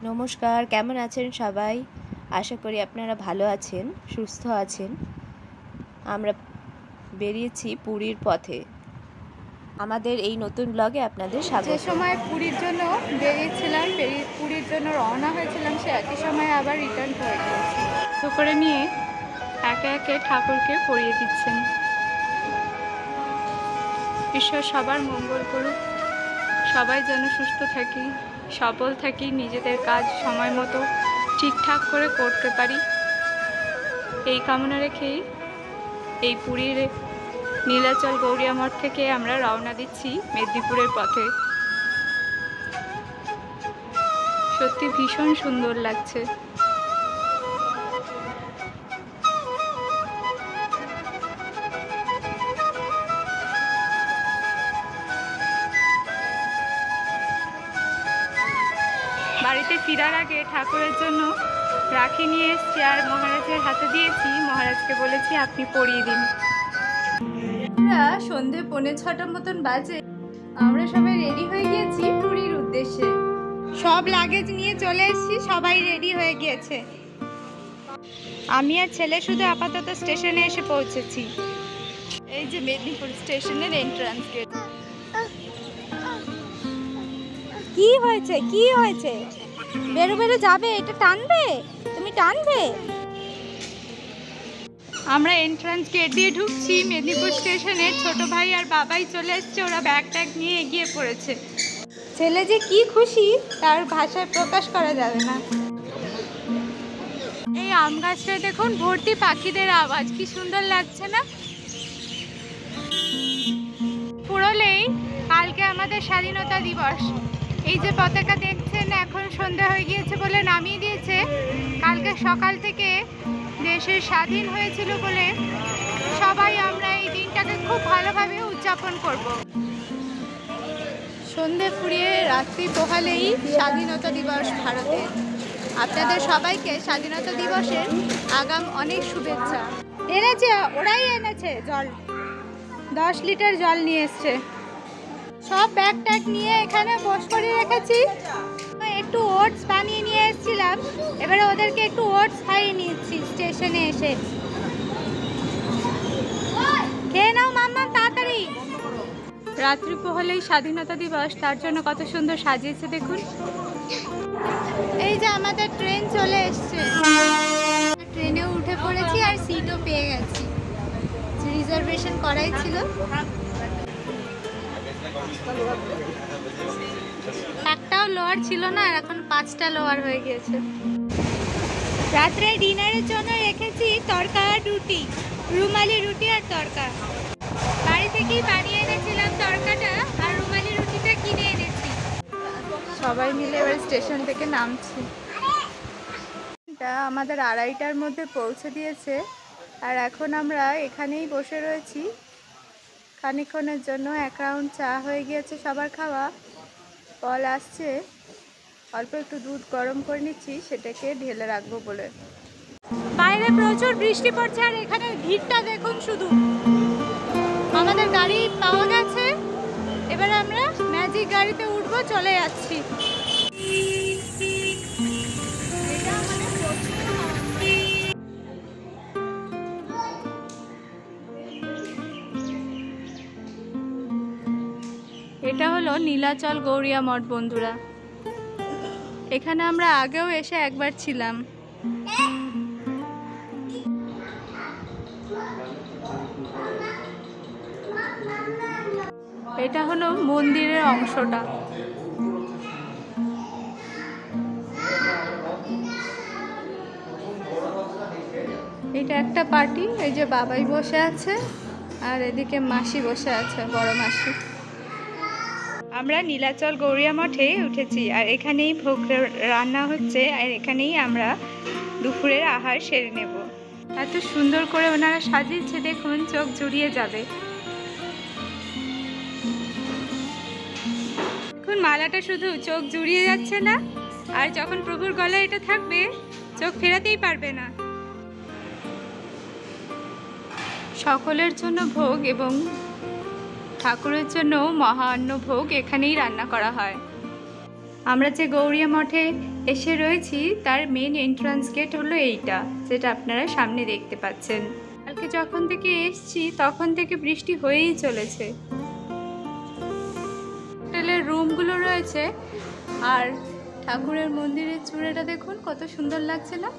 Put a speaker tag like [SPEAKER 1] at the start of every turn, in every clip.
[SPEAKER 1] নমস্কার, কেমন আছেন সবাই? আশা করি আপনারা ভালো আছেন, সুস্থ আছেন। আমরা বেরিয়েছি পুরীর পথে। আমাদের এই নতুন ব্লগে আপনাদের স্বাগত।
[SPEAKER 2] যে সময় পুরীর জন্য বেরিয়েছিলাম, পুরীর জন্য রওনা হয়েছিলাম, সে একই সময় আবার রিটার্ন হয়ে গিয়েছি। তো করে নিয়ে একে একে ঠাকুরকে পরিয়ে দিচ্ছেন। ঈশ্বর সবার মঙ্গল করুক, সবাই যেন সুস্থ থাকি, সফল থাকি, নিজেদের কাজ সময় মতো ঠিকঠাক করে করতে পারি, এই কামনা রেখেই এই পুরীর নীলাচল গৌরিয়া মঠ থেকে আমরা রওনা দিচ্ছি মেদিনীপুরের পথে। সত্যি ভীষণ সুন্দর লাগছে। বাড়িতে ফেরার আগে ঠাকুরের জন্য রাখি নিয়ে এসেছি আর মহারাজের হাতে দিয়েছি। মহারাজকে বলেছি আপনি পরিয়ে দিন। সন্ধে 5:45 মতন বাজে, আমরা সবাই রেডি হয়ে গিয়েছি পুরীর উদ্দেশ্যে। সব লাগেজ নিয়ে চলে এসেছি, সবাই রেডি হয়ে গিয়েছে। আমি আর ছেলে শুধু আপাতত স্টেশনে এসে পৌঁছেছি। এই যে মেদিনীপুর স্টেশনের এন্ট্রান্স গেট। কি হয়েছে, কি হয়েছে? বেরো বেরো যাবে, এটা টানবে, তুমি টানবে। আমরা এন্ট্রান্স গেট দিয়ে ঢুকছি মেদিনীপুর স্টেশনে। ছোট ভাই আর বাবাই চলে এসছে, ওরা ব্যাগ ট্যাগ নিয়ে এগিয়ে পড়েছে। ছেলে যে কি খুশি তার ভাষায় প্রকাশ করা যাবে না। এই আম গাছটা দেখুন, ভর্তি পাখিদের আওয়াজ, কি সুন্দর লাগছে না? পুরোলেই কালকে আমাদের স্বাধীনতা দিবস। এই যে পতাকা দেখছেন, এখন সন্ধ্যা হয়ে গিয়েছে বলে নামিয়ে দিয়েছে। কালকে সকাল থেকে দেশের স্বাধীন হয়েছিল বলে সবাই আমরা এই দিনটাকে খুব ভালোভাবে উদযাপন করব। সন্ধে ফুরিয়ে রাত্রি পোহালেই স্বাধীনতা দিবস ভারতে। আপনাদের সবাইকে স্বাধীনতা দিবসের আগাম অনেক শুভেচ্ছা। এনেছে, ওরাই এনেছে জল, 10 লিটার জল নিয়ে এসছে। সব ব্যাগ ট্যাগ নিয়ে এখানে বস করে রেখেছি। একটু ওটস বানিয়ে নিয়ে এসেছিলাম, এবারে ওদেরকে একটু ওটস খাইয়ে নিচ্ছি স্টেশনে এসে। খেয়ে নাও মাম্মা, তাড়াতাড়ি। রাত্রি পোহালেই স্বাধীনতা দিবস, তার জন্য কত সুন্দর সাজিয়েছে দেখুন। এই যে আমাদের ট্রেন চলে এসছে, ট্রেনে উঠে পড়েছি আর সিটও পেয়ে গেছি। রিজার্ভেশন করাই ছিল। একটাও লোয়ার ছিল না, আর এখন 5টা লোয়ার হয়ে গিয়েছে। রাত্রে ডিনারের জন্য রেখেছি তড়কা আর রুটি, রুমালি রুটি আর তড়কা। বাড়ি থেকেই বানিয়ে এনেছিলাম তড়কাটা, আর রুমালি রুটিটা কিনে এনেছি। সবাই মিলে এবার স্টেশন থেকে নামছি। এটা আমাদের 2:30টার মধ্যে পৌঁছে দিয়েছে, আর এখন আমরা এখানেই বসে রয়েছি খানিকক্ষণের জন্য। 1 রাউন্ড চা হয়ে গিয়েছে সবার খাওয়া, কল আসছে, অল্প একটু দুধ গরম করে নিচ্ছি, সেটাকে ঢেলে রাখবো বলে। বাইরে প্রচুর বৃষ্টি পড়ছে, আর এখানে ভিড়টা দেখুন শুধু। আমাদের গাড়ি পাওয়া গেছে, এবারে আমরা ম্যাজিক গাড়িতে উঠবো, চলে যাচ্ছি। এটা হলো নীলাচল গৌরিয়া মঠ বন্ধুরা। এখানে আমরা আগেও এসে একবার ছিলাম। এটা হলো মন্দিরের অংশটা। এটা একটা পার্টি, এই যে বাবাই বসে আছে আর এদিকে মাসি বসে আছে, বড় মাসি। আমরা নীলাচল গৌরিয়া মঠে উঠেছি, আর এখানেই ভোগ রান্না হচ্ছে, আর এখানেই আমরা দুপুরের আহার সেরে নেব। এত সুন্দর করে ওনারা সাজিয়েছে দেখুন, চোখ জুড়িয়ে যাবে। এখন মালাটা শুধু চোখ জুড়িয়ে যাচ্ছে না, আর যখন প্রভুর গলায় এটা থাকবে চোখ ফেরাতেই পারবে না। সকলের জন্য ভোগ এবং ঠাকুরের জন্য মহান্ন ভোগ এখানেই রান্না করা হয়। আমরা যে গৌরিয়া মঠে এসে রয়েছি তার মেন এন্ট্রান্স গেট হলো এইটা, যেটা আপনারা সামনে দেখতে পাচ্ছেন। কালকে যখন থেকে এসছি তখন থেকে বৃষ্টি হয়েই চলেছে। হোটেলের রুমগুলো রয়েছে, আর ঠাকুরের মন্দিরের চূড়াটা দেখুন কত সুন্দর লাগছে না?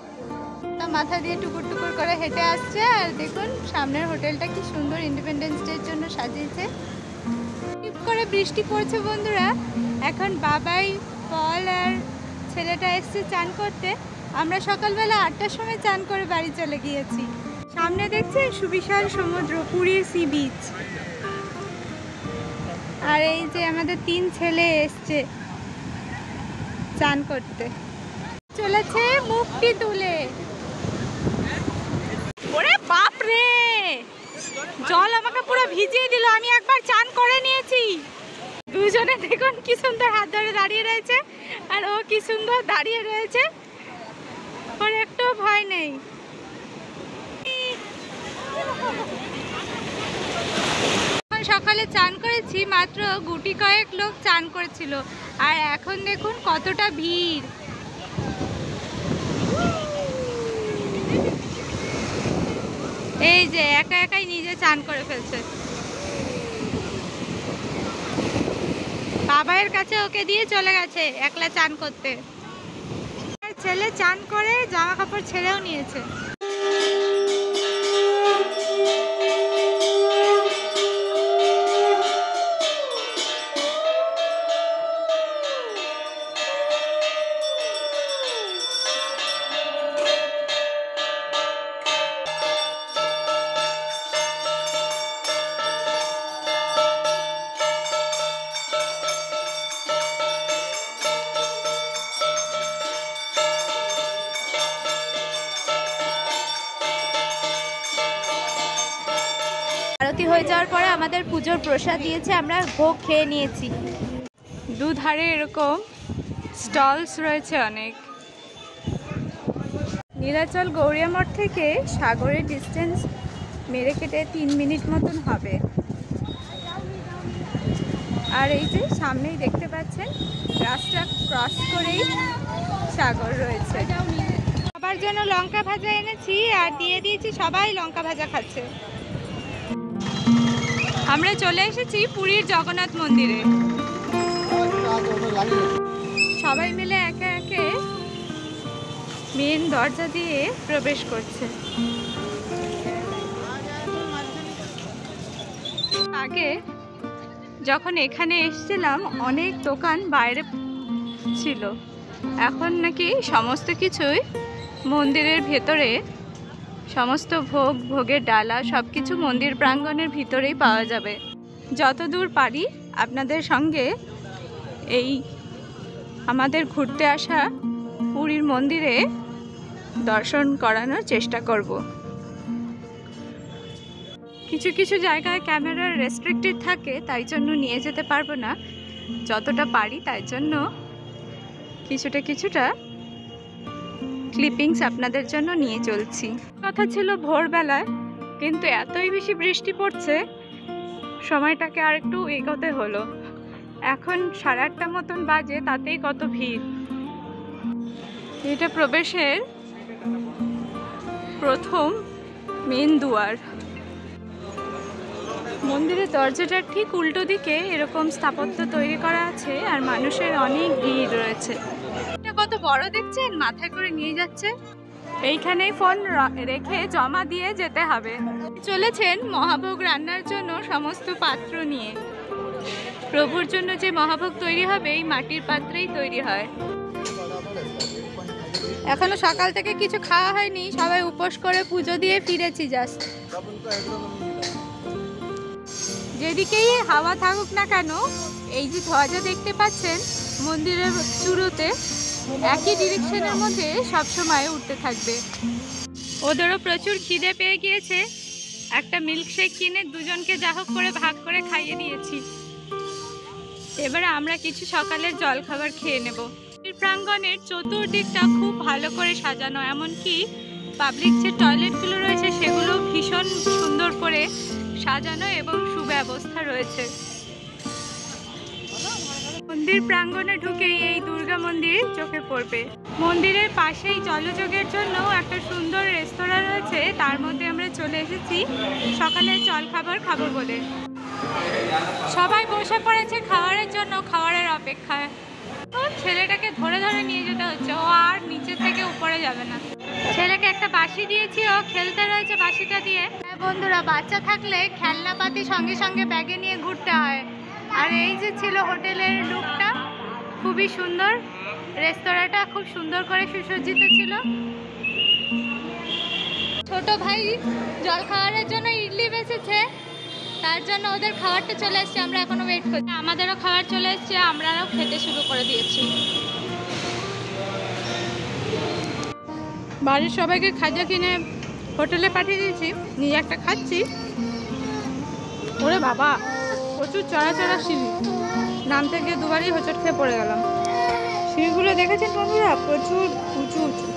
[SPEAKER 2] মাথা দিয়ে টুকুর টুকুর করে হেঁটে আসছে, আর দেখুন সামনের হোটেলটা কি সুন্দর ইন্ডিপেন্ডেন্স ডের জন্য সাজিয়েছে। টিপ করে বৃষ্টি পড়ছে বন্ধুরা। এখন বাবাই, পল আর ছেলেটা এসছে চান করতে। আমরা সকালবেলা 8টার সময় চান করে বাড়ি চলে গিয়েছি। সামনে দেখছেন সুবিশাল সমুদ্র, পুরীর সি বিচ। আর এই যে আমাদের 3 ছেলে এসছে চান করতে, চলেছে মুখটি তুলে। ওরে বাপ রে, জল আমাকে পুরো ভিজিয়ে দিল। আমি একবার চান করে নিয়েছি। দুজনে দেখুন কি সুন্দর হাত ধরে দাঁড়িয়ে রয়েছে, আর ও কি সুন্দর দাঁড়িয়ে রয়েছে, ওর একটু ভয় নেই। সকালে চান করেছি, মাত্র গুটি কয়েক লোক চান করেছিল, আর এখন দেখুন কতটা ভিড়। এই যে একা একাই নিজে চান করে ফেলছে। বাবার কাছে ওকে দিয়ে চলে গেছে একলা চান করতে। ছেলে চান করে জামা কাপড় ছেড়েও নিয়েছে। আরতি হয়ে যাওয়ার পরে আমাদের পুজোর প্রসাদ দিয়েছে, আমরা ভোগ খেয়ে নিয়েছি। দুধারে এরকম স্টলস রয়েছে অনেক। নীলাচল গৌরিয়া মঠ থেকে সাগরের ডিস্টেন্স মেরে কেটে 3 মিনিট মতন হবে। আর এই যে সামনেই দেখতে পাচ্ছেন রাস্তা ক্রস করেই সাগর রয়েছে। সবার জন্য লঙ্কা ভাজা এনেছি আর দিয়ে দিয়েছি, সবাই লঙ্কা ভাজা খাচ্ছে। আমরা চলে এসেছি পুরীর জগন্নাথ মন্দিরে। সবাই মিলে একে একে মেন দরজা দিয়ে প্রবেশ করছে। আগে যখন এখানে এসেছিলাম অনেক দোকান বাইরে ছিল, এখন নাকি সমস্ত কিছুই মন্দিরের ভেতরে, সমস্ত ভোগ, ভোগের ডালা সব কিছু মন্দির প্রাঙ্গণের ভিতরেই পাওয়া যাবে। যতদূর পারি আপনাদের সঙ্গে এই আমাদের ঘুরতে আসা পুরীর মন্দিরে দর্শন করানোর চেষ্টা করব। কিছু কিছু জায়গায় ক্যামেরার রেস্ট্রিক্টেড থাকে, তাই জন্য নিয়ে যেতে পারবো না। যতটা পারি তাই জন্য কিছুটা ক্লিপিংস আপনাদের জন্য নিয়ে চলছি। কথা ছিল ভোরবেলায়, কিন্তু এতই বেশি বৃষ্টি পড়ছে সময়টাকে আর একটু এগোতে হলো। এখন 8:30 মতন বাজে, তাতেই কত ভিড়। এটা প্রবেশের প্রথম মেন দুয়ার। মন্দিরের দরজাটার ঠিক উল্টো দিকে এরকম স্থাপত্য তৈরি করা আছে, আর মানুষের অনেক ভিড় রয়েছে। এটা কত বড় দেখছেন, মাথায় করে নিয়ে যাচ্ছে। এইখানেই ফোন রেখে জমা দিয়ে যেতে হবে। চলেছেন মহাভোগ রান্নার জন্য সমস্ত পাত্র নিয়ে। প্রভুর জন্য যে মহাভোগ তৈরি হবে এই মাটির পাত্রেই তৈরি হয়। এখনো সকাল থেকে কিছু খাওয়া হয়নি, সবাই উপোস করে পুজো দিয়ে ফিরেছি জাস্ট। যেদিকেই হাওয়া থাকুক না কেন, এই যে ধ্বজা দেখতে পাচ্ছেন মন্দিরের চূড়োতে, একই ডিরেকশনের মধ্যে সবসময় উঠতে থাকবে। ওদেরও প্রচুর খিদে পেয়ে গিয়েছে, একটা মিল্কশেক কিনে দুজনকে যা হোক করে ভাগ করে খাইয়ে দিয়েছি। এবারে আমরা কিছু সকালের জলখাবার খেয়ে নেব। প্রাঙ্গণের চতুর্দিকটা খুব ভালো করে সাজানো, এমনকি পাবলিক যে টয়লেটগুলো রয়েছে সেগুলো ভীষণ সুন্দর করে সাজানো এবং সুব্যবস্থা রয়েছে। মন্দির প্রাঙ্গণে ঢুকেই এই দুর্গা মন্দির চোখে পড়বে। মন্দিরের পাশেই জলযোগের জন্য একটা সুন্দর রেস্তোরাঁ রয়েছে, তার মধ্যে আমরা চলে এসেছি সকালের জলখাবার খাবো বলে। সবাই বসে পড়েছে খাবারের জন্য, খাবারের অপেক্ষায়। ছেলেটাকে ধরে ধরে নিয়ে যেতে হচ্ছে, ও আর নিচে থেকে উপরে যাবে না। ছেলেকে একটা বাঁশি দিয়েছি, ও খেলতে রয়েছে বাঁশিটা দিয়ে। হ্যাঁ বন্ধুরা, বাচ্চা থাকলে খেলনাপাতি সঙ্গে সঙ্গে ব্যাগে নিয়ে ঘুরতে হয়। আর এই যে ছিল হোটেলের লুকটা, খুবই সুন্দর। রেস্তোরাঁটা খুব সুন্দর করে সুসজ্জিত ছিল। ছোট ভাই জল খাওয়ারের জন্য ইডলি বেঁচেছে, তার জন্য ওদের খাবারটা চলে এসছে, আমরা এখনো ওয়েট করছি। আমাদেরও খাবার চলে এসছে, আমরাও খেতে শুরু করে দিয়েছি। বাড়ির সবাইকে খাজা কিনে হোটেলে পাঠিয়ে দিয়েছি, নিজে একটা খাচ্ছি। ওরে বাবা, প্রচুর চড়া চড়া সিঁড়ি, নামতে গিয়ে দুবারই হোঁচট খেয়ে পড়ে গেলাম। সিঁড়িগুলো দেখেছেন বন্ধুরা, প্রচুর উঁচু উঁচু।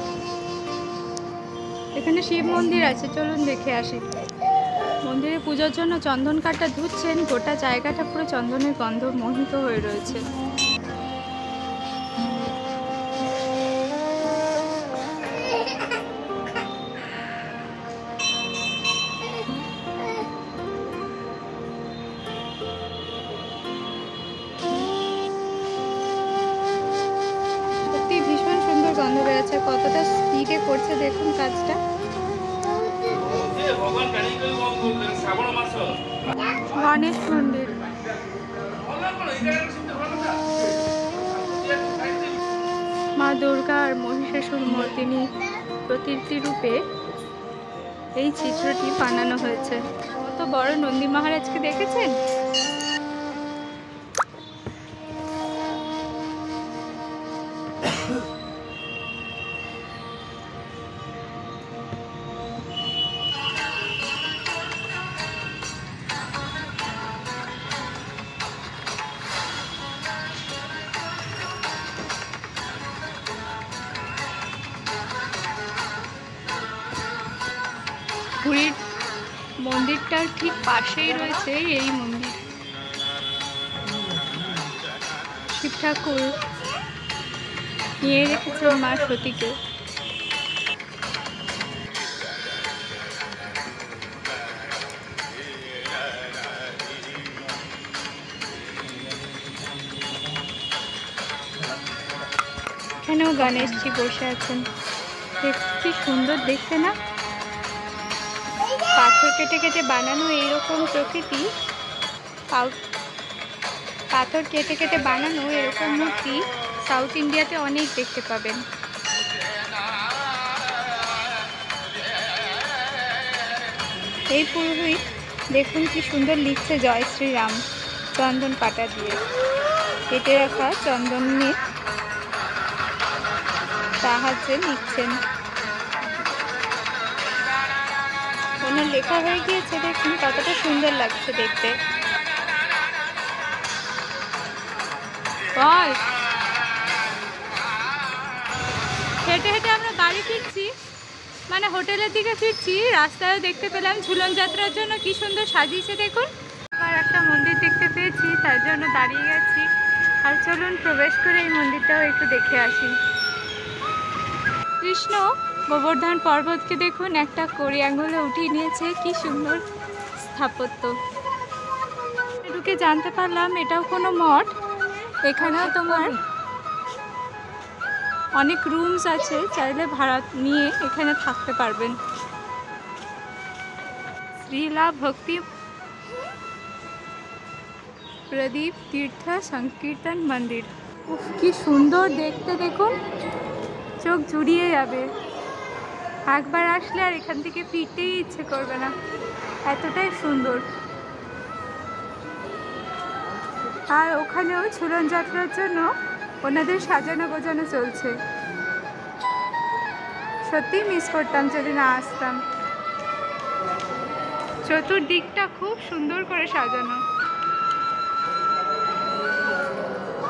[SPEAKER 2] এখানে শিব মন্দির আছে, চলুন দেখে আসি। মন্দিরে পুজোর জন্য চন্দন কাঠটা ধুচ্ছেন, গোটা জায়গাটা পুরো চন্দনের গন্ধ মোহিত হয়ে রয়েছে। সত্যি ভীষণ সুন্দর গন্ধ বেরোচ্ছে, কতটা স্পিডে করছে দেখুন কাজটা। গণেশ মন্দির, মা দুর্গা আর মহিষাসুর মর্দিনী প্রতিটি রূপে এই চিত্রটি বানানো হয়েছে। কত বড় নন্দী মহারাজকে দেখেছেন? পুরীর মন্দিরটার ঠিক পাশেই রয়েছে এই মন্দির। শিব ঠাকুর নিয়ে রেখেছেন মা সতীকে। এখানেও গণেশজি বসে আছেন, কি সুন্দর দেখতে না? পাথর কেটে কেটে বানানো এইরকম প্রকৃতি, পাথর কেটে কেটে বানানো এরকম মূর্তি সাউথ ইন্ডিয়াতে অনেক দেখতে পাবেন। এই পুরোহিত দেখুন কি সুন্দর লিখছে জয় শ্রীরাম চন্দন পাতা দিয়ে। কেটে রাখা চন্দনের সাহায্যে লিখছেন। ওনার লেখা হয়ে গিয়েছে, দেখুন কতটা সুন্দর লাগছে দেখতে। হেঁটে হেঁটে আমরা বাড়ি ফিরছি, মানে হোটেলের দিকে ফিরছি। রাস্তায় দেখতে পেলাম ঝুলন যাত্রার জন্য কি সুন্দর সাজিয়েছে দেখুন। আর একটা মন্দির দেখতে পেয়েছি, তার জন্য দাঁড়িয়ে গেছি। আর চলুন প্রবেশ করে এই মন্দিরটাও একটু দেখে আসি। কৃষ্ণ গোবর্ধন পর্বতকে দেখুন একটা কড়ি আঙুলে উঠিয়ে নিয়েছে, কি সুন্দর স্থাপত্য। ঢুকে জানতে পারলাম এটাও কোনো মঠ। এখানেও তোমার অনেক রুমস আছে, চাইলে ভাড়া নিয়ে এখানে থাকতে পারবেন। শ্রীলা ভক্তি প্রদীপ তীর্থ সংকীর্তন মন্দির। উফ, কি সুন্দর দেখতে দেখুন, চোখ জুড়িয়ে যাবে। একবার আসলে আর এখান থেকে ফিরতেই ইচ্ছে করবে না, এতটাই সুন্দর। আর ওখানেও ঝুলন যাত্রার জন্য ওনাদের সাজানো গোজানো চলছে। সত্যি মিস করতাম যদি না আসতাম। চতুর্দিকটা খুব সুন্দর করে সাজানো,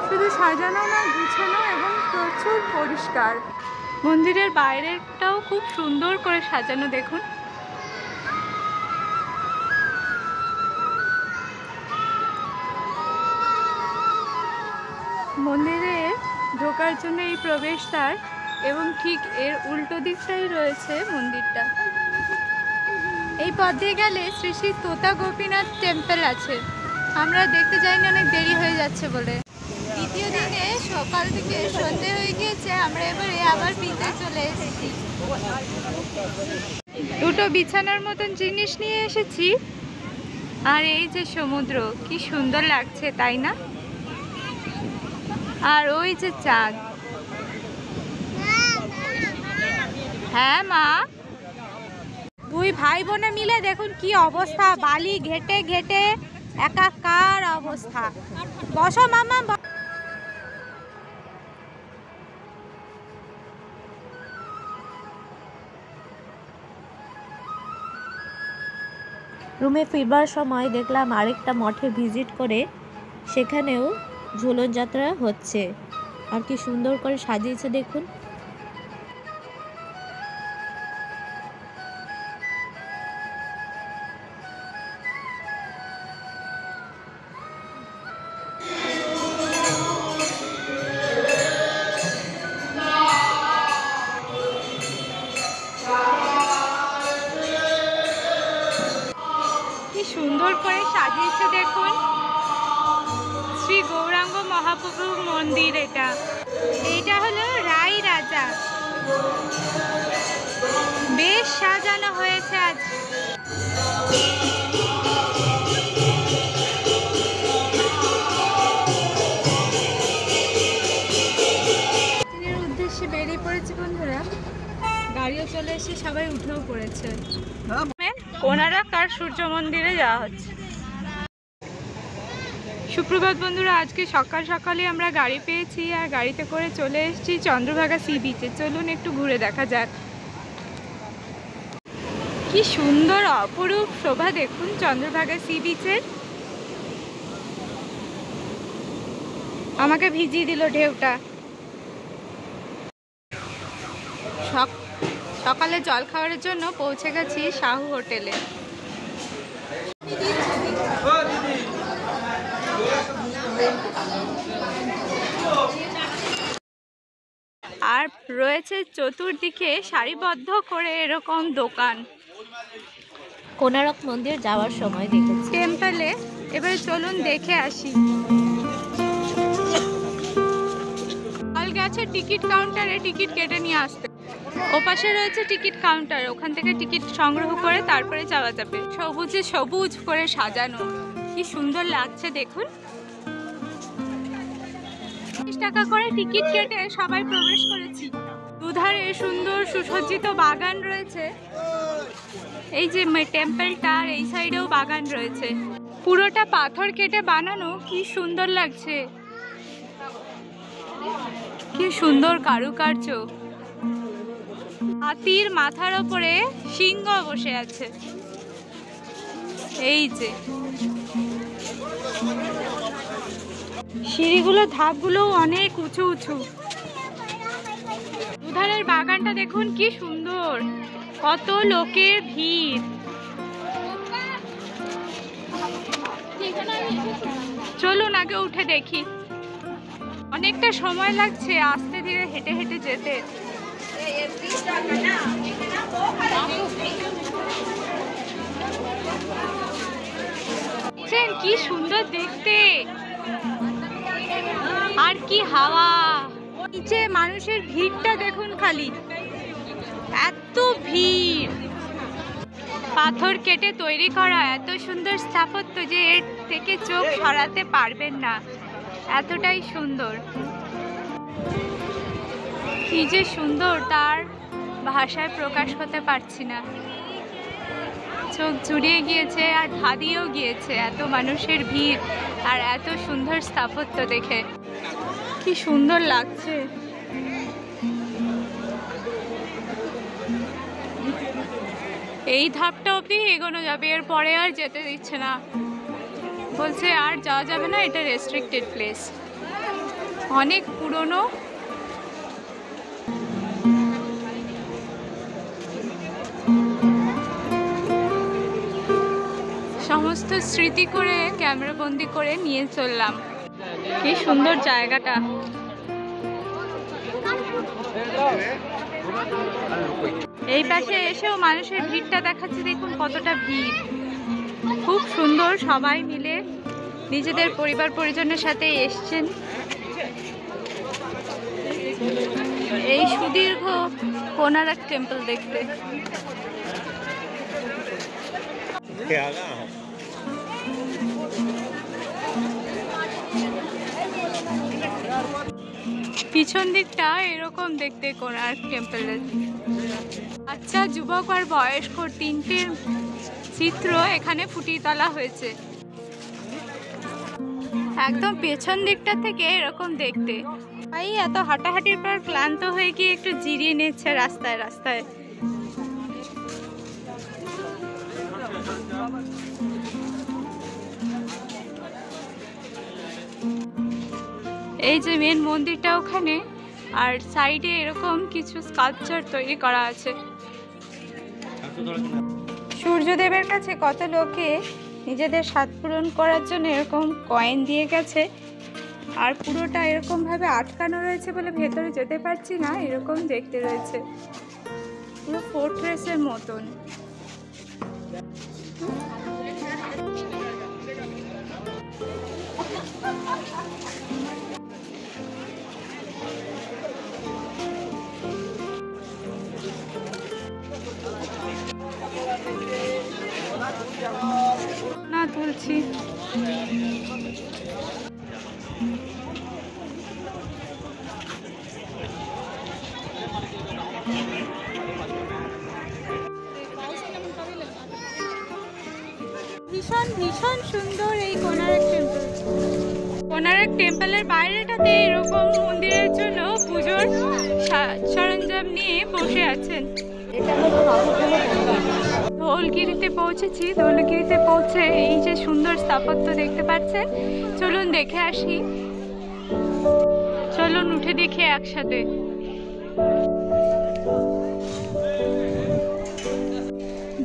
[SPEAKER 2] শুধু সাজানো না, গুছানো এবং প্রচুর পরিষ্কার। মন্দিরের বাইরেটাও খুব সুন্দর করে সাজানো দেখুন। ঢোকার জন্য এই প্রবেশদ্বার এবং ঠিক এর উল্টো দিকটাই রয়েছে মন্দিরটা। এই পথ দিয়ে গেলে শ্রী শ্রী তোতা গোপীনাথ টেম্পল আছে। আমরা দেখতে যাইনি, অনেক দেরি হয়ে যাচ্ছে বলে। দ্বিতীয় দিনে সকাল থেকে সন্ধে হয়ে গিয়েছে, আমরা এবারে আবার বিচে চলে এসেছি। দুটো বিছানার মতন জিনিস নিয়ে এসেছি। আর এই যে সমুদ্র, কি সুন্দর লাগছে তাই না? আর ওই যে চাঁদ। হ্যাঁ মা, দুই ভাই বোনে মিলে দেখুন কি অবস্থা, বালি ঘেটে ঘেটে একাকার অবস্থা। বসো মামা।
[SPEAKER 1] রুমে ফিরবার সময় দেখলাম আরেকটা মঠে ভিজিট করে সেখানেও ঝুলন যাত্রা হচ্ছে। আর কি সুন্দর করে সাজিয়েছে দেখুন।
[SPEAKER 2] সুন্দর করে সাজিয়েছে দেখুন। শ্রী গৌরাঙ্গ মহাপ্রভুর মন্দির এটা। এইটা হলো রাই রাজা। বেশ সাজানো হয়েছে আজ। উদ্দেশ্যে বেরিয়ে পড়েছে বন্ধুরা। গাড়িও চলে এসে সবাই উঠেও পড়েছে। কোনারক আর সূর্য মন্দিরে যাওয়া হচ্ছে। সুপ্রভাত বন্ধুরা, আজকে সকাল সকালে আমরা গাড়ি পেয়েছি আর গাড়িতে করে চলে এসেছি চন্দ্রভাগা সি বিচে। চলুন একটু ঘুরে দেখা যাক। কি সুন্দর অপরূপ শোভা দেখুন চন্দ্রভাগা সি বিচের। আমাকে ভিজিয়ে দিল ঢেউটা। সকালে জল খাওয়ার জন্য পৌঁছে গেছি শাহু হোটেলে। আর রয়েছে চতুর্দিকে সারিবদ্ধ করে এরকম দোকান।
[SPEAKER 1] কোনারক মন্দির যাওয়ার সময় দেখেছি
[SPEAKER 2] টেম্পলে। এবার চলুন দেখে আসি। গেছে টিকিট কাউন্টারে টিকিট কেটে নিয়ে আসতে। ওপাশে রয়েছে টিকিট কাউন্টার, ওখান থেকে টিকিট সংগ্রহ করে তারপরে যাওয়া যাবে। সবুজে সবুজ করে সাজানো, কি সুন্দর লাগছে দেখুন। 30 টাকা করে টিকিট কেটে সবাই প্রবেশ করেছি। দুধারে সুন্দর সুসজ্জিত বাগান রয়েছে। এই যে টেম্পলটা, এই সাইডেও বাগান রয়েছে। পুরোটা পাথর কেটে বানানো, কি সুন্দর লাগছে। কি সুন্দর কারুকার্য। হাতির মাথার ওপরে সিংহ বসে আছে। এই যে সিঁড়িগুলো, ধাপগুলো অনেক উঁচু উঁচু। দুধারের বাগানটা দেখুন কি সুন্দর, কত লোকের ভিড়। চলুন আগে উঠে দেখি। অনেকটা সময় লাগছে আস্তে ধীরে হেঁটে হেঁটে যেতে। কি সুন্দর দেখতে, আর কি হাওয়া। নিচে মানুষের ভিড়টা দেখুন খালি, এত ভিড়। পাথর কেটে তৈরি করা এত সুন্দর স্থাপত্য যে এর থেকে চোখ সরাতে পারবেন না, এতটাই সুন্দর। কি যে সুন্দর, তার ভাষায় প্রকাশ করতে পারছি না। চোখ জুড়িয়ে গিয়েছে আর ধাঁধিয়েও গিয়েছে এত মানুষের ভিড় আর এত সুন্দর স্থাপত্য দেখে। কি সুন্দর লাগছে। এই ধাপটা অবধি এগোনো যাবে, এর পরে আর যেতে দিচ্ছে না, বলছে আর যাওয়া যাবে না, এটা রেস্ট্রিক্টেড প্লেস। অনেক পুরনো। সমস্ত স্মৃতি করে ক্যামেরা বন্দি করে নিয়ে চললাম। কি সুন্দর জায়গাটা। এই পাশে এসেও মানুষের ভিড়টা দেখাচ্ছে, দেখুন কতটা ভিড়। খুব সুন্দর, সবাই মিলে নিজেদের পরিবার পরিজনের সাথে এসছেন এই সুদীর্ঘ কোনারক টেম্পল দেখতে। পিছন দিকটা এরকম দেখতে কোনারক টেম্পলের। বাচ্চা, যুবক আর বয়স্ক তিনটে চিত্র এখানে ফুটিয়ে তোলা হয়েছে। একদম পেছন দিকটা থেকে এরকম দেখতে। ভাই এত হাঁটাহাঁটির পর ক্লান্ত হয়ে গিয়ে একটু জিরিয়ে নিচ্ছে রাস্তায় রাস্তায়। এই যে মেন মন্দিরটা ওখানে, আর সাইডে এরকম কিছু স্কাল্পচার তৈরি করা আছে। সূর্যদেবের কাছে কত লোকে নিজেদের স্বাদ পূরণ করার জন্য এরকম কয়েন দিয়ে গেছে, আর পুরোটা এরকম ভাবে আটকানো রয়েছে বলে ভেতরে যেতে পারছি না, এরকম দেখতে রয়েছে পুরো ফোর্ট্রেসের মতন। না তুলছি। ভীষণ ভীষণ সুন্দর এই কোনারক টেম্পল। কোনারক টেম্পলের বাইরেটাতে এরকম মন্দিরের জন্য পুজোর সরঞ্জাম নিয়ে বসে আছেন। ধোলগিরিতে পৌঁছেছি। ধোলগিরিতে পৌঁছে এই যে সুন্দর স্থাপত্য দেখতে পাচ্ছেন, চলুন দেখে আসি। চলুন উঠে দেখি একসাথে।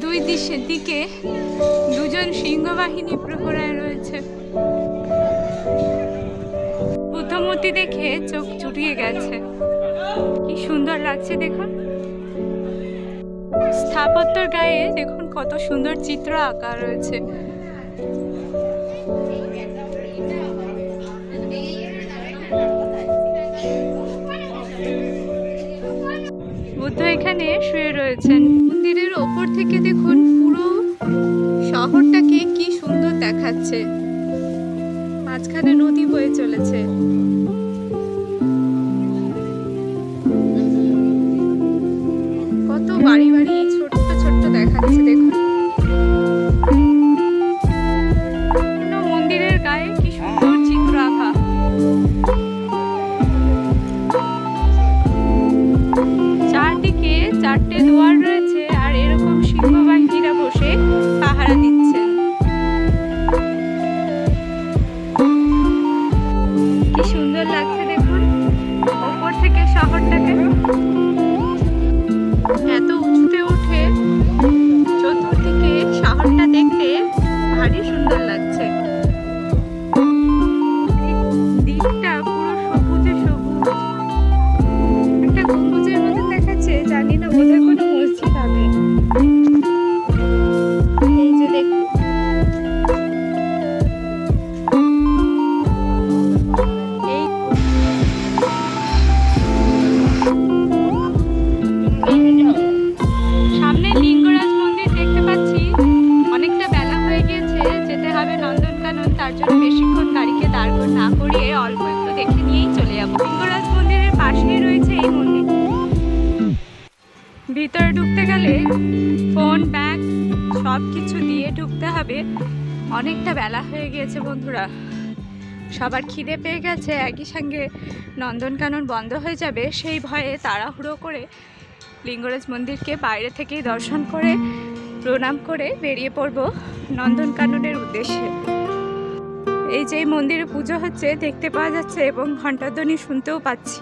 [SPEAKER 2] দুই দিকে দুজন সিংহবাহিনী প্রহরায় রয়েছে। বুদ্ধমূর্তি দেখে চোখ জুড়িয়ে গেছে, কি সুন্দর লাগছে দেখুন। স্থাপত্যর গায়ে দেখুন কত সুন্দর চিত্র আঁকা রয়েছে। বুদ্ধ এখানে শুয়ে রয়েছেন। মন্দিরের ওপর থেকে দেখুন পুরো শহরটাকে কি সুন্দর দেখাচ্ছে। মাঝখানে নদী বয়ে চলেছে। কত বাড়ি বাড়ি ছোট্ট ছোট্ট দেখাচ্ছে দেখুন। মন্দিরের গায়ে কি সুন্দর চিত্র আঁকা। চারদিকে চারটে দুয়ার রয়েছে, আর এরকম সিংহবাহিনীরা বসে পাহারা দিচ্ছেন। কি সুন্দর লাগছে দেখুন ওপর থেকে শহরটাকে। এত উঁচুতে উঠে চতুর্দিকে শহরটা দেখতে ভারী সুন্দর লাগছে। দিকটা পুরো সবুজে সবুজ, একটা গম্বুজের মতো দেখাচ্ছে। জানি না বোধহয় কোনো মসজিদ হবে। এই যে দেখুন সামনে লিঙ্গরাজ মন্দির দেখতে পাচ্ছি। অনেকটা বেলা হয়ে গিয়েছে, যেতে হবে নন্দনকানন। তার জন্য বেশিক্ষণ গাড়িকে দাঁড় না করিয়ে অল্প একটু দেখে নিয়েই চলে যাব। লিঙ্গরাজ মন্দিরের পাশেই রয়েছে এই মন্দির। ভিতরে ঢুকতে গেলে ফোন, ব্যাগ সব কিছু দিয়ে ঢুকতে হবে। অনেকটা বেলা হয়ে গিয়েছে বন্ধুরা, সবার খিদে পেয়ে গেছে। একই সঙ্গে নন্দনকানন বন্ধ হয়ে যাবে, সেই ভয়ে তাড়াহুড়ো করে লিঙ্গরাজ মন্দিরকে বাইরে থেকেই দর্শন করে প্রণাম করে বেরিয়ে পড়ব নন্দনকাননের উদ্দেশ্যে। এই যে মন্দিরে পুজো হচ্ছে দেখতে পাওয়া যাচ্ছে, এবং ঘণ্টাধ্বনি শুনতেও পাচ্ছি।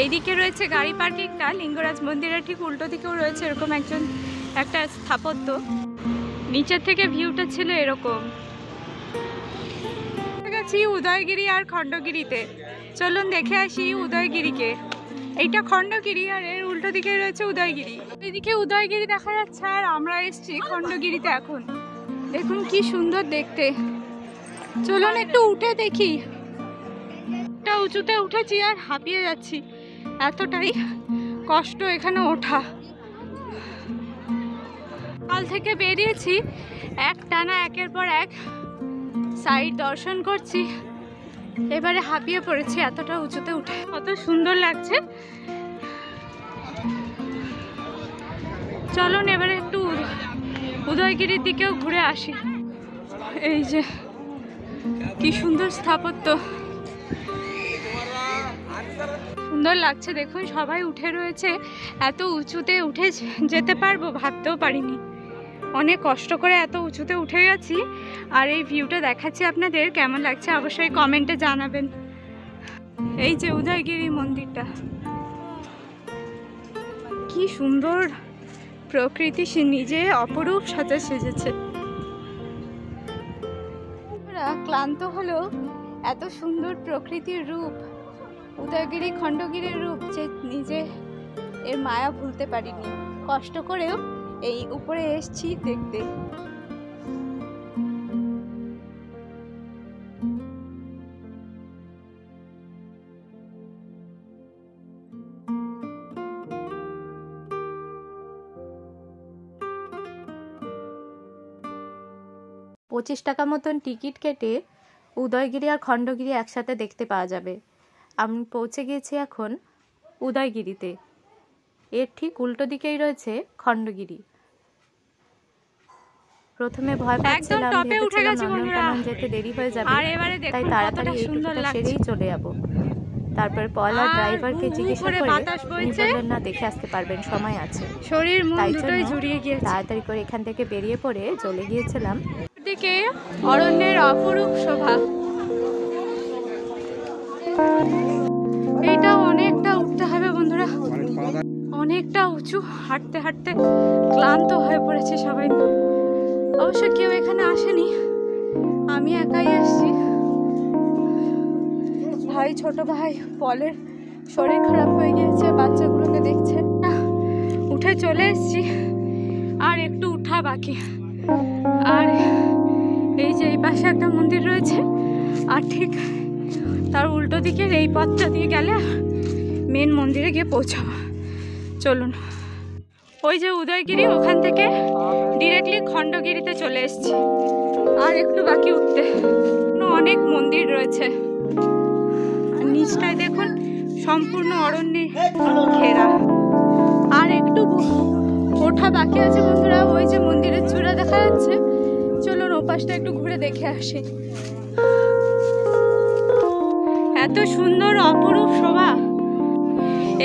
[SPEAKER 2] এইদিকে রয়েছে গাড়ি পার্কিংটা। লিঙ্গরাজ মন্দিরের ঠিক উল্টো দিকেও রয়েছে এরকম একটা স্থাপত্য। নিচের থেকে ভিউটা ছিল এরকম। এসেছি উদয়গিরি আর খণ্ডগিরিতে। চলুন দেখে আসি উদয়গিরিকে। এইটা খণ্ডগিরি আর এর উল্টো দিকে রয়েছে উদয়গিরি। এদিকে উদয়গিরি দেখা যাচ্ছে আর আমরা এসেছি খণ্ডগিরিতে। এখন দেখুন কি সুন্দর দেখতে। চলুন একটু উঠে দেখি। একটা উঁচুতে উঠেছি আর হাঁপিয়ে যাচ্ছি, এতটাই কষ্ট এখানে ওঠা। কাল থেকে বেরিয়েছি, এক টানা একের পর এক সাইড দর্শন করছি, এবারে হাঁপিয়ে পড়েছি এতটা উঁচুতে উঠে। কত সুন্দর লাগছে। চলুন এবারে একটু উদয়গিরির দিকেও ঘুরে আসি। এই যে কি সুন্দর স্থাপত্য, সুন্দর লাগছে দেখুন। সবাই উঠে রয়েছে, এত উঁচুতে উঠে যেতে পারবো ভাবতেও পারিনি। অনেক কষ্ট করে এত উঁচুতে উঠে গেছি, আর এই ভিউটা দেখাচ্ছি আপনাদের। কেমন লাগছে অবশ্যই কমেন্টে জানাবেন। এই যে উদয়গিরি মন্দিরটা, কি সুন্দর প্রকৃতি, সে নিজে অপরূপ সাজা সেজেছে। ক্লান্ত হলেও এত সুন্দর প্রকৃতির রূপ, উদয়গিরি খণ্ডগিরির রূপ, যে নিজে এর মায়া ভুলতে পারিনি। কষ্ট করেও এই উপরে এসছি দেখতে।
[SPEAKER 1] টাকা মতন টিকিট কেটে উদয়গিরি আর খণ্ডগিরি একসাথে দেখতে পাওয়া যাবে। আমি পৌঁছে গিয়েছি এখন উদয়গিরিতে। এর ঠিক উল্টো দিকেই রয়েছে খণ্ডগিরি। প্রথমে ভয় পাচ্ছিলাম, ভেবেছিলাম নন্দনকানন যেতে দেরি হয়ে যাবে, তাই তাড়াতাড়ি এইটুকুটা সেরেই চলে যাব। তারপর পলা ড্রাইভারকে জিজ্ঞাসা করে উনি বললেন না, দেখে আসতে পারবেন, সময় আছে। তাই জন্য তাড়াতাড়ি করে এখান থেকে বেরিয়ে পড়ে চলে গিয়েছিলাম।
[SPEAKER 2] দিকে অরণ্যের অপরূপ শোভা। এইটা অনেকটা উঠতে হবে বন্ধুরা, অনেকটা উঁচু। হাঁটতে হাঁটতে ক্লান্ত হয়ে পড়েছে সবাই। অবশ্য কেউ এখানে আসেনি, আমি একাই এসেছি। ভাই, ছোট ভাই পলের শরীর খারাপ হয়ে গিয়েছে, বাচ্চাগুলোকে দেখছে। উঠে চলে এসেছি, আর একটু উঠা বাকি। আর এই যে এই পাশে একটা মন্দির রয়েছে, আর ঠিক তার উল্টো দিকের এই পথটা দিয়ে গেলে মেন মন্দিরে গিয়ে পৌঁছাবো। চলুন, ওই যে উদয়গিরি, ওখান থেকে ডিরেক্টলি খণ্ডগিরিতে চলে এসেছি। আর একটু বাকি উঠতে। অনেক মন্দির রয়েছে, আর নিচটায় দেখুন সম্পূর্ণ অরণ্যে ঘেরা। আর একটু ওঠা বাকি আছে বন্ধুরা। ওই যে মন্দিরের চূড়া দেখা যাচ্ছে, চলুন ওপাশটা একটু ঘুরে দেখে আসি। এত সুন্দর অপরূপ শোভা,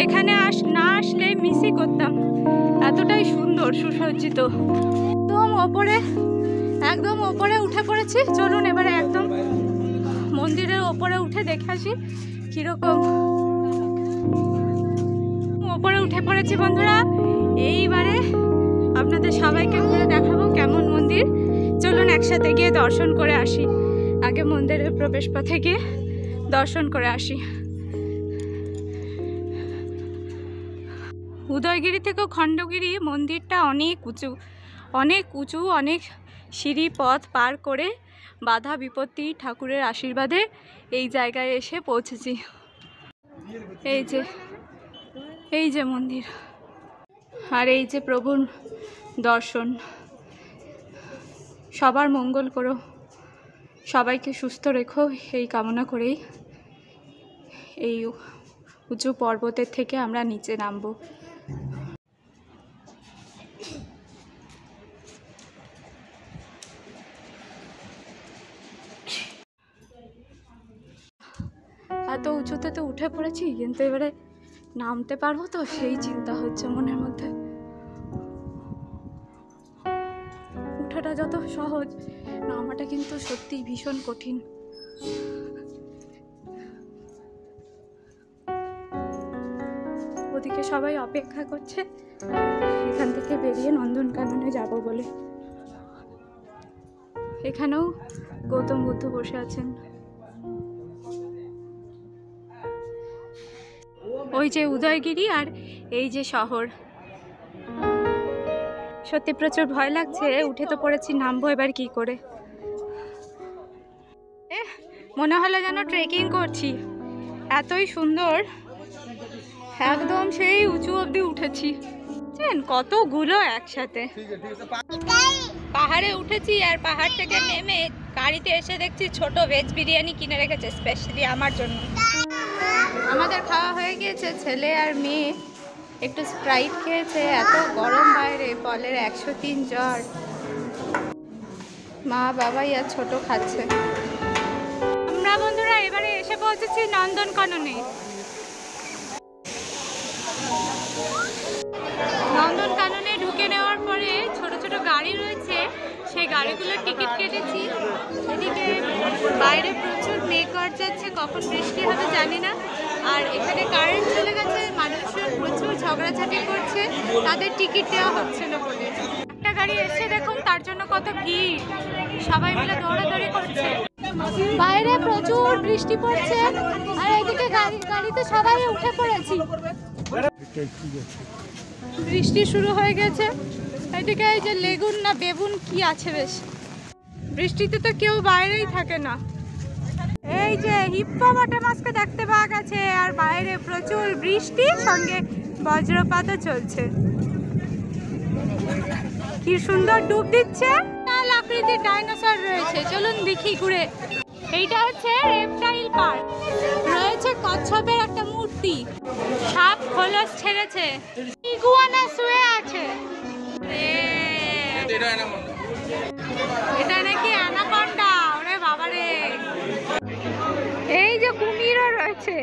[SPEAKER 2] এখানে না আসলে মিসই করতাম। এতটাই সুন্দর, সুসজ্জিত। একদম ওপরে উঠে পড়েছি। চলুন এবারে একদম মন্দিরের ওপরে উঠে দেখে আসি কিরকম। ওপরে উঠে পড়েছি বন্ধুরা। এইবারে আপনাদের সবাইকে ঘুরে দেখাবো কেমন মন্দির। চলুন একসাথে গিয়ে দর্শন করে আসি। আগে মন্দিরের প্রবেশ পথে গিয়ে দর্শন করে আসি। উদয়গিরি থেকে খণ্ডগিরি মন্দিরটা অনেক উঁচু, অনেক সিঁড়ি পথ পার করে বাধা বিপত্তি ঠাকুরের আশীর্বাদে এই জায়গায় এসে পৌঁছেছি। এই যে মন্দির, আর এই যে প্রভুর দর্শন। সবার মঙ্গল করো, সবাইকে সুস্থ রেখো, এই কামনা করেই এই উঁচু পর্বতের থেকে আমরা নিচে নামবো। এত উঁচুতে তো উঠে পড়েছি, কিন্তু এবারে নামতে পারবো তো, সেই চিন্তা হচ্ছে মনের মধ্যে। উঠাটা যত সহজ, নামাটা কিন্তু সত্যি ভীষণ কঠিন। ওদিকে সবাই অপেক্ষা করছে এখান থেকে বেরিয়ে নন্দনকাননে যাব বলে। এখানেও গৌতম বুদ্ধ বসে আছেন। ওই যে উদয়গিরি আর এই যে শহর। সত্যি প্রচুর ভয় লাগছে, উঠে তো পড়েছি, নামবো এবার কি করে। মনে হলো যেন ট্রেকিং করছি, এতই সুন্দর, একদম সেই উঁচু অবধি উঠেছি। কতগুলো একসাথে পাহাড়ে উঠেছি, আর পাহাড় থেকে নেমে গাড়িতে এসে দেখছি ছোট ভেজ বিরিয়ানি কিনে রেখেছে স্পেশালি আমার জন্য। আমাদের খাওয়া হয়ে গিয়েছে, ছেলে আর মেয়ে একটু স্প্রাইট খেয়েছে, এত গরম বাইরে, ফলের 103 জ্বর। মা বাবাই আর ছোট খাচ্ছে। আমরা বন্ধুরা এবারে এসে পৌঁছেছি নন্দনকাননে। নন্দনকাননে ঢুকে নেওয়ার পরে ছোট ছোট গাড়ি রয়েছে, সেই গাড়িগুলোর টিকিট কেটেছি। এদিকে বাইরে প্রচুর মেঘ গর্জাচ্ছে, কখন বৃষ্টি হবে জানি না। আর এখানে কারেন্ট চলে গেছে, মানুষজন প্রচুর ঝগড়াঝাটি করছে, তাদের টিকিট দেওয়া হচ্ছে না বলে। একটা গাড়ি এসে দেখুন, তার জন্য কত ভিড়, সবাই মিলে দৌড়াদৌড়ি করছে। বাইরে প্রচুর বৃষ্টি পড়ছে, আর এদিকে গাড়িতে সবাই উঠে পড়েছি। বৃষ্টি শুরু হয়ে গেছে। এদিকে এই যে লেগুন না বেগুন কি আছে বেশ, বৃষ্টিতে তো কেউ বাইরেই থাকে না। এই যে হিপ্পোপটেমাসকে দেখতে পাওয়া গেছে, আর বাইরে প্রচুর বৃষ্টি, সঙ্গে বজ্রপাতও চলছে। কি সুন্দর ডুব দিচ্ছে। লাল আকৃতির ডাইনোসর রয়েছে, চলুন দেখি ঘুরে। এইটা হচ্ছে রেপটাইল পার্ক, রয়েছে কচ্ছপের একটা মূর্তি, সাপ খোলস ছেড়েছে, ইগুয়ানা শুয়ে আছে। এটা নাকি অ্যানাকন্ডা, ওরে বাবারে। এই যে কুমিরও রয়েছে,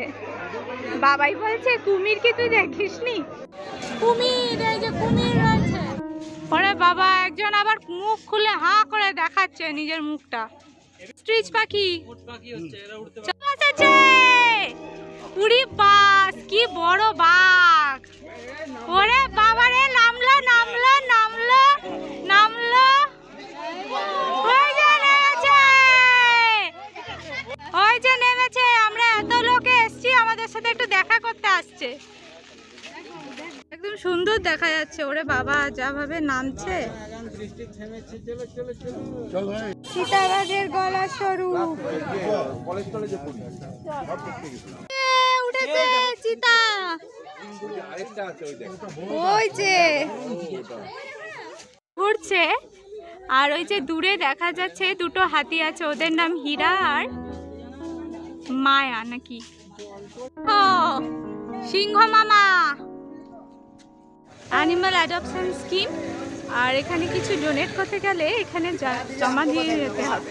[SPEAKER 2] বাবাই বলছে কুমির কি তুই দেখিসনি? কুমির, এই যে কুমির রয়েছে। ওরে বাবা, একজন আবার মুখ খুলে হাঁ করে দেখাচ্ছে নিজের মুখটা। স্ট্রিচ পাখি পুরি বাস, কি বড় বাঘ। ওরে বাবারে, নামলো নামলো নামলো নামলো, ওই যে নেমেছে। আমরা এত লোকে এসছি, আমাদের সাথে একটু দেখা করতে আসছে। একদম সুন্দর দেখা যাচ্ছে। ওরে বাবা, যা ভাবে নামছে। চিতাবাঘের গলা সরু, উঠেছে চিতা। ওই যে ঘুরছে, আর ওই যে দূরে দেখা যাচ্ছে দুটো হাতি আছে, ওদের নাম হীরা আর মায়া নাকি। ও সিংহ মামা, অ্যানিমাল অ্যাডপশন স্কিম। আর এখানে কিছু ডোনেট করতে গেলে এখানে জমা দিয়ে যেতে হবে।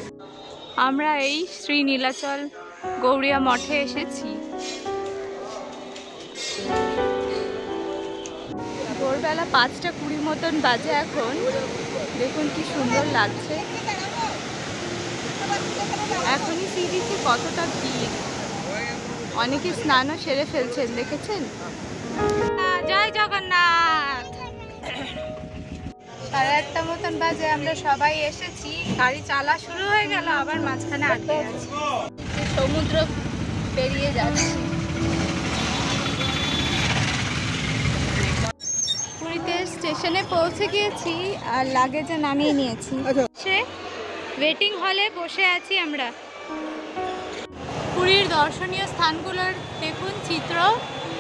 [SPEAKER 2] আমরা এই শ্রী নীলাচল গৌড়িয়া মঠে এসেছি। ভোরবেলা 5:20 মতন বাজে এখন। দেখুন কি সুন্দর লাগছে। এখনই সি বিচে কতটা ভিড়, অনেকে স্নানও সেরে ফেলছেন, দেখেছেন? জয় জগন্নাথ। 1:30 মতন বাজে, আমরা সবাই এসেছি। গাড়ি চালা শুরু হয়ে গেল, আবার মাঝখানে আটকে গেছি। সমুদ্র পেরিয়ে যাচ্ছি। পুরীতে স্টেশনে পৌঁছে গিয়েছি, আর লাগেজে নামিয়ে নিয়েছি। সে ওয়েটিং হলে বসে আছি আমরা। পুরীর দর্শনীয় স্থানগুলোর দেখুন চিত্র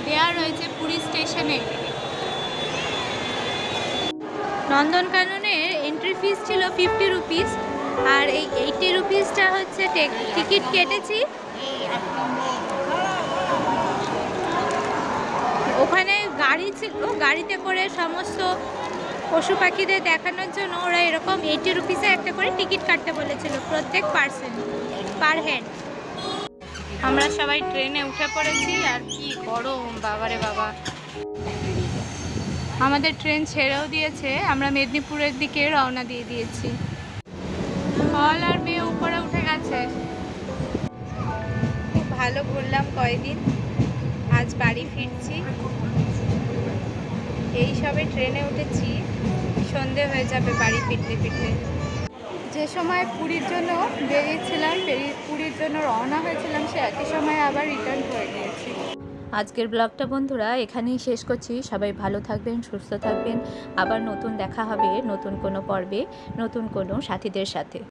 [SPEAKER 2] দেয়া রয়েছে পুরী স্টেশনে। নন্দনকাননের এন্ট্রি ফিস ছিল 50 রুপিস, আর এই 80 রুপিসটা হচ্ছে টিকিট কেটেছি। ওখানে গাড়ি ছিল, গাড়িতে করে সমস্ত পশু পাখিদের দেখানোর জন্য ওরা এরকম 80 রুপিসে একটা করে টিকিট কাটতে বলেছিল প্রত্যেক পার্সন, পার হেড। আমরা সবাই ট্রেনে উঠে পড়েছি, আর কি গরম, বাবারে বাবা। আমাদের ট্রেন ছেড়েও দিয়েছে, আমরা মেদিনীপুরের দিকে রওনা দিয়ে দিয়েছি। ফল আর মেয়ে উপরে উঠে গেছে। খুব ভালো ঘুরলাম কয়েকদিন, আজ বাড়ি ফিরছি। এই সবে ট্রেনে উঠেছি, সন্ধে হয়ে যাবে বাড়ি ফিরতে ফিরতে। যে সময় পুরীর জন্য বেরিয়েছিলাম, পুরীর জন্য রওনা হয়েছিলাম, সে একই সময় আবার রিটার্ন হয়ে গিয়েছি।
[SPEAKER 1] আজকের ব্লগটা বন্ধুরা এখানেই শেষ করছি। সবাই ভালো থাকবেন, সুস্থ থাকবেন। আবার নতুন দেখা হবে নতুন কোনো পর্বে, নতুন কোনো সাথীদের সাথে।